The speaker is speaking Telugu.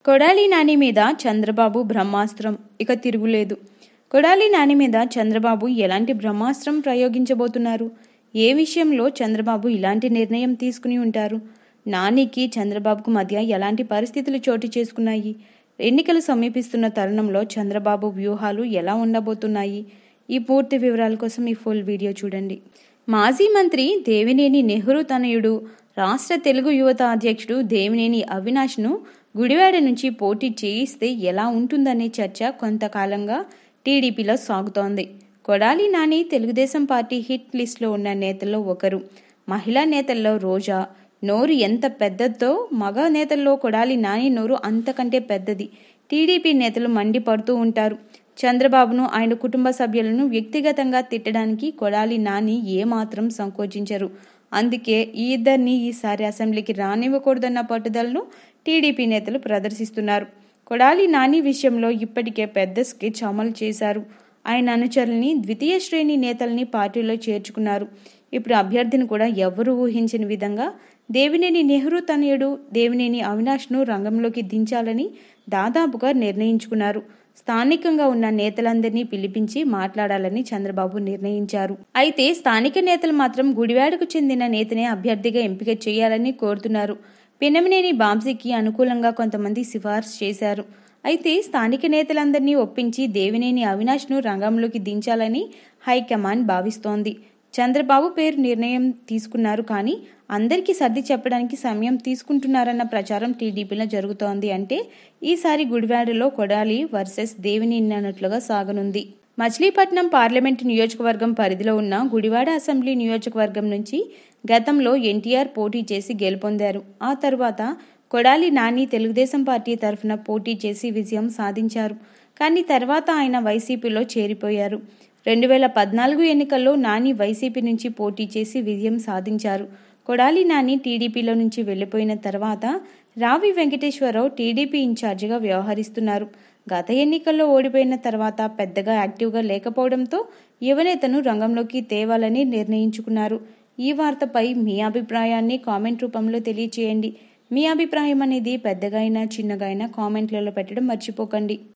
కొడాలి నాని మీద చంద్రబాబు బ్రహ్మాస్త్రం ఇక తిరుగులేదు. కొడాలి నాని మీద చంద్రబాబు ఎలాంటి బ్రహ్మాస్త్రం ప్రయోగించబోతున్నారు? ఏ విషయంలో చంద్రబాబు ఇలాంటి నిర్ణయం తీసుకుని ఉంటారు? నానికి చంద్రబాబుకు మధ్య ఎలాంటి పరిస్థితులు చోటు చేసుకున్నాయి? ఎన్నికలు సమీపిస్తున్న తరుణంలో చంద్రబాబు వ్యూహాలు ఎలా ఉండబోతున్నాయి? ఈ పూర్తి వివరాల కోసం ఈ ఫుల్ వీడియో చూడండి. మాజీ మంత్రి దేవినేని నెహ్రూ తనయుడు, రాష్ట్ర తెలుగు యువత అధ్యక్షుడు దేవినేని అవినాష్ను గుడివాడ నుంచి పోటీ చేయిస్తే ఎలా ఉంటుందనే చర్చ కొంతకాలంగా టీడీపీలో సాగుతోంది. కొడాలి నాని తెలుగుదేశం పార్టీ హిట్ లిస్టులో ఉన్న నేతల్లో ఒకరు. మహిళా నేతల్లో రోజా నోరు ఎంత పెద్దదో, మగ నేతల్లో కొడాలి నాని నోరు అంతకంటే పెద్దది. టీడీపీ నేతలు మండిపడుతూ ఉంటారు. చంద్రబాబును, ఆయన కుటుంబ సభ్యులను వ్యక్తిగతంగా తిట్టడానికి కొడాలి నాని ఏమాత్రం సంకోచించరు. అందుకే ఈ ఇద్దరిని ఈసారి అసెంబ్లీకి రానివ్వకూడదన్న పట్టుదలను టీడీపీ నేతలు ప్రదర్శిస్తున్నారు. కొడాలి నాని విషయంలో ఇప్పటికే పెద్ద స్కెచ్ అమలు చేశారు. ఆయన అనుచరుల్ని, ద్వితీయ శ్రేణి నేతల్ని పార్టీలో చేర్చుకున్నారు. ఇప్పుడు అభ్యర్థిని కూడా ఎవరూ ఊహించని విధంగా దేవినేని నెహ్రూ తనయుడు దేవినేని అవినాష్ను రంగంలోకి దించాలని దాదాపుగా నిర్ణయించుకున్నారు. స్థానికంగా ఉన్న నేతలందరినీ పిలిపించి మాట్లాడాలని చంద్రబాబు నిర్ణయించారు. అయితే స్థానిక నేతలు మాత్రం గుడివాడకు చెందిన నేతనే అభ్యర్థిగా ఎంపిక చేయాలని కోరుతున్నారు. పినమినేని బాంసీకి అనుకూలంగా కొంతమంది సిఫార్సు చేశారు. అయితే స్థానిక నేతలందరినీ ఒప్పించి దేవినేని అవినాష్ను రంగంలోకి దించాలని హైకమాండ్ భావిస్తోంది. చంద్రబాబు పేరు నిర్ణయం తీసుకున్నారు, కానీ అందరికీ సర్ది చెప్పడానికి సమయం తీసుకుంటున్నారన్న ప్రచారం టీడీపీలో జరుగుతోంది. అంటే ఈసారి గుడివాడలో కొడాలి వర్సెస్ దేవినేని అన్నట్లుగా సాగనుంది. మచిలీపట్నం పార్లమెంటు నియోజకవర్గం పరిధిలో ఉన్న గుడివాడ అసెంబ్లీ నియోజకవర్గం నుంచి గతంలో ఎన్టీఆర్ పోటీ చేసి గెలుపొందారు. ఆ తర్వాత కొడాలి నాని తెలుగుదేశం పార్టీ తరఫున పోటీ చేసి విజయం సాధించారు. కానీ తర్వాత ఆయన వైసీపీలో చేరిపోయారు. 2014 ఎన్నికల్లో నాని వైసీపీ నుంచి పోటీ చేసి విజయం సాధించారు. కొడాలి నాని టీడీపీలో నుంచి వెళ్లిపోయిన తర్వాత రావి వెంకటేశ్వరరావు టీడీపీ ఇన్ఛార్జిగా వ్యవహరిస్తున్నారు. గత ఎన్నికల్లో ఓడిపోయిన తర్వాత పెద్దగా యాక్టివ్గా లేకపోవడంతో యువనేతను రంగంలోకి తేవాలని నిర్ణయించుకున్నారు. ఈ వార్తపై మీ అభిప్రాయాన్ని కామెంట్ రూపంలో తెలియచేయండి. మీ అభిప్రాయం అనేది పెద్దగా అయినా చిన్నగా అయినా కామెంట్లలో పెట్టడం మర్చిపోకండి.